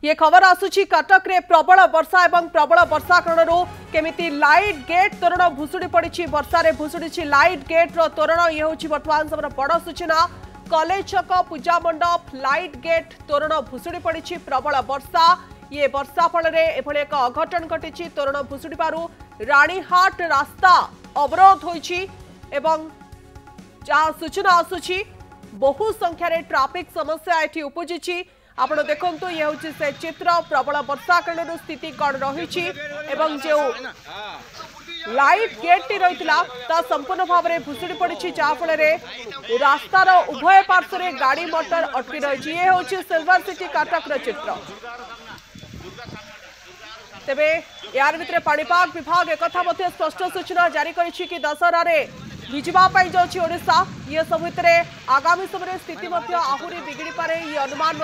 ये खबर आसुची कटक रे प्रबल वर्षा एवं प्रबल वर्षा कारण केमिति लाइट गेट तोरण भुशुड़ी पड़ी वर्षा रे भुशुड़ी लाइट गेट रो तोरण ये हूँ बर्तमान समय बड़ सूचना। कॉलेज छक पूजा मंडप लाइट गेट तोरण भुशुड़ी पड़ी प्रबल वर्षा ये वर्षा फल एभली एक अघटन घटी तोरण भुशुड़ी पारु रानीहाट रास्ता अवरोध होईछि एवं जहाँ सूचना आसुची बहु संख्यार ट्राफिक समस्या एटी उपजी। आपण देखंतु ये हूँ से चित्र प्रबल वर्षा कारण स्थिति कौन रही एवं जो लाइट गेट टी रही संपूर्ण भाव में भुशुड़ी पड़ी जहाँफल रास्तार उभय पार्श्व में गाड़ी मोटर अटकी रही। ये हूँ सिल्वर सिटी कटक चित्र। तेबे यार भितर पाणीपाग विभाग एक स्पष्ट सूचना जारी कि दशहरा भिजवाई जाऊँशा ये सब भितर आगामी समय स्थिति आहरी बिगड़ी पारे ये अनुमान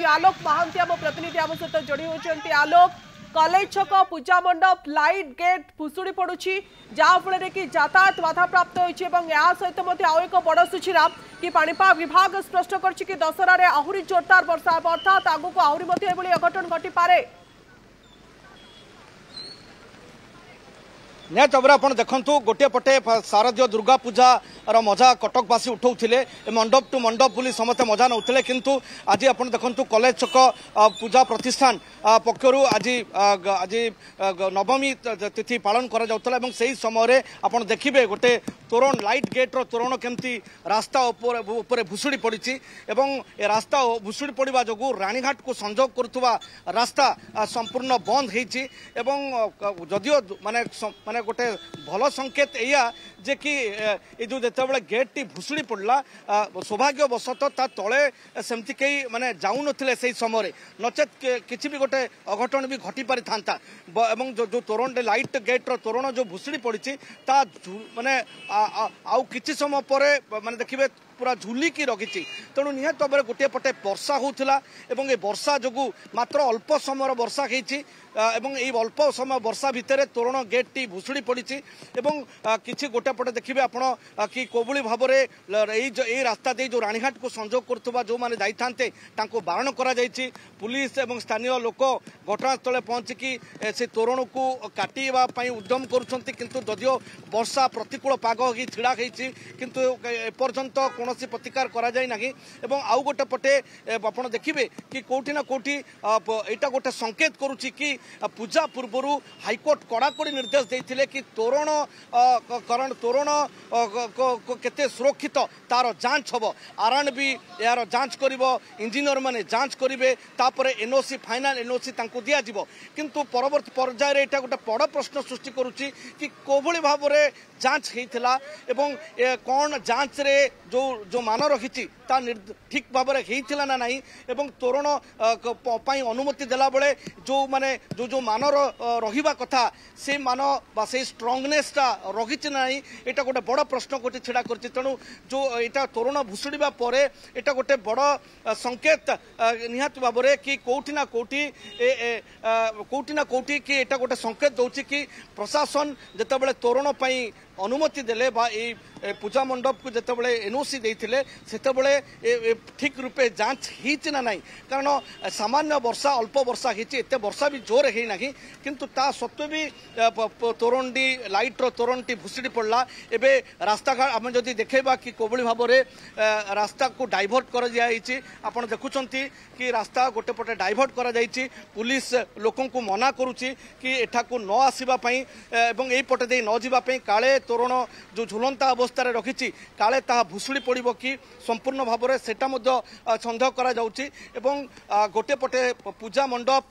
आलोक महांती आम प्रतिनिधि आम सहित जोड़ी होती। आलोक कॉलेज छक पूजा मंडप लाइट गेट भुशुड़ी पड़ुछि जहाँफल कि यातायात बाधा प्राप्त होती सहित आउ एक बड़ सूचना कि पाणीपाग विभाग स्पष्ट कर दशहरा आहरी जोरदार वर्षा अर्थात आगक आहरी अघटन घटी पारे। निहत भाव आप देखु गोटे पटे शारदीय दुर्गा पूजा मजा कटकवासी उठाऊे मंडप टू मंडप बुली समस्ते मजा नौते किंतु आज आप देखु कॉलेज छक पूजा प्रतिष्ठान पक्षर आज आज नवमी तिथि पालन कर समय आप देखिए गोटे तोरण लाइट गेट रो तोरण केमती रास्ता ऊपर भुशुड़ी पड़ी रास्ता भुशुड़ी पड़ा जो रानीघाट को संजोग करुवा रास्ता संपूर्ण बंद हो जदियो माने माने गोटे भल संकेत या जे कि ये जो जिते गेट टी भुशुड़ी पड़ा सौभाग्यवशत ता तले सेमती कई माने जाऊ नथिले से समय नचेत किसी भी गोटे अघटन भी घटी पारि था जो तोरण लाइट गेट रो तोरण जो भुशुड़ी पड़ी ता माने आउ किछि समय पर माने देखिए पूरा झुलिकी रखी तेणु निहत भाव में गोटे पटे वर्षा होता ये वर्षा जो मात्र अल्प समय वर्षा होती अल्प समय वर्षा भितर तोरण गेट टी भुशुड़ी पड़ी किसी गोटे पटे देखिए आप कि कोबुली भाव में रास्ता दे जो रानीघाट को संजोग करुवा जो मैंने जाते बारण कर पुलिस और स्थानीय लोक घटनास्थल पहुंचिकी से तोरण को काटापी उद्यम करुदियो वर्षा प्रतिकूल पाग हो छिड़ा होती किंतु एपर्यंत कौन प्रतिकार करा जाय नाही एवं आउ गोटे पटे आपण देखिबे कि कोठी ना कोठी एटा गोटे संकेत करूची कि पूजा पूर्व हाईकोर्ट कड़ाकड़ी निर्देश देथिले कि तोरण कारण तोरण केते सुरक्षित तार जांच हबो आरएनबी यार जांच करिवो इंजीनियर माने जांच करिवे तापरे एनओसी फाइनल एनओसी तांको दिया जिवो किंतु परवर्ती पर्याय रे एटा गोटे बड़ प्रश्न सृष्टि करूची कि कोभली भाव रे जांच हेतिला एवं कोन जांच रे जो जो मान रखी ठीक भाव में ना नहीं एवं तोरण अनुमति देला बेले जो माने जो जो मान रहिबा कथा से मान बा से स्ट्रांगनेसटा रही ना एटा गोटे बड़ प्रश्न गोटे छिड़ा कर तेणु जो यहाँ तोरण भुशुड़ा पर एटा गोटे बड़ संकेत निहत भाव में कि कोठी ना कोठी कि एटा गोटे संकेत दौर कि प्रशासन जितेबाला तोरण अनुमति देले बा पूजा मंडप को जितेबाला एनओसी देते से ठीक रूपे जांच ही ना नहीं कारण सामान्य वर्षा अल्प वर्षा होते वर्षा भी जोर है ना किंतु ता सत्वे भी तोरण लाइट रो तोरण टी भुशुड़ी पड़ा एवं रास्ता घाट आम जदि देखा कि कोबली भाव में रास्ता को डाइवर्ट कर दिखाई आपड़ देखुंत कि रास्ता गोटे पटे डाइवर्ट कर पुलिस लोकों को मना करुच्ची कि एठा को न आसवाई एवं यही पटे दे न जावाई काले तोरण जो झुलंता अवस्था रखी काले ताहा भुशुड़ी पड़ो कि संपूर्ण भाव में सेटा सन्देह करा जाउची एवं गोटे पटे पूजा मंडप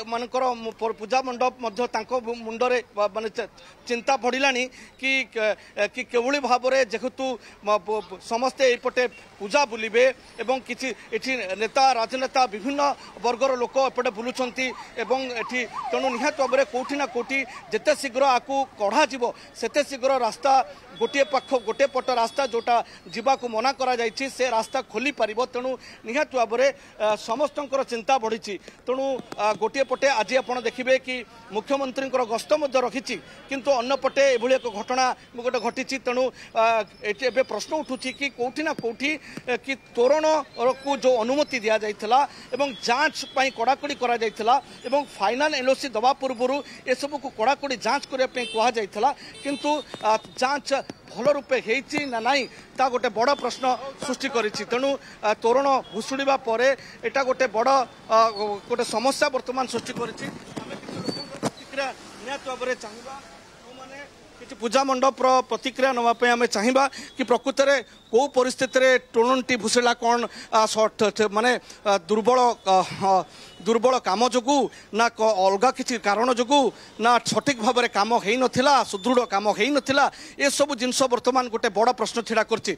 मानकर पूजा मंडप मुंडरे माने चिंता बढ़िलानी कि केवली भाव में जेहेतु समस्ते एपटे पूजा बुलिबे एवं किसी एठी नेता राजनेता विभिन्न वर्गर लोक एपटे बुलुचंती एवं एठी तेणु निहत भाव में कोठी ना कोठी जेते शीघ्र आकु कढ़ा जीवो सेते शीघ्र रास्ता गोटे पट रास्ता जोटा जीवा को मना करा जायछि से रास्ता खोली पारिबो। तेणु निहात भाव में समस्त चिंता बढ़ी। तेणु गोटे पटे आज आप देखिए कि मुख्यमंत्री गस्त रखी किंतु अन्य पटे एभली एक घटना गोटे घटी। तेणु ए प्रश्न उठू कि कौटी ना कौटी कि तोरण को जो अनुमति दि जाइथिला एवं जांच पई कड़ाकड़ी करा जाइथिला एवं फाइनल एलओसी दवा पूर्व एसबू को कड़ाकड़ी जांच करने कहा जाइथिला किंतु जांच भल रूपे होती ना नाई ता गोटे बड़ प्रश्न सृष्टि करिछि। तेणु तोरण भुशुड़िबा परे एटा गोटे बड़ गोटे समस्या वर्तमान सृष्टि करिछि। आमे किछि लोकक प्रतिक्रिया निहात भाव में चाहिबा किसी पूजा मंडप प्रतिक्रिया नापी आम चाहिए कि प्रकृत में कौ परिस्थिति रे टोरंटी भुसला कौन माने दुर्बल काम जोगु ना अलग किसी कारण जोगु ना सठिक भाव में काम हो नथिला सुदृढ़ काम हो नथिला ए सब जिनस वर्तमान गोटे बड़ प्रश्न छिड़ा करछि।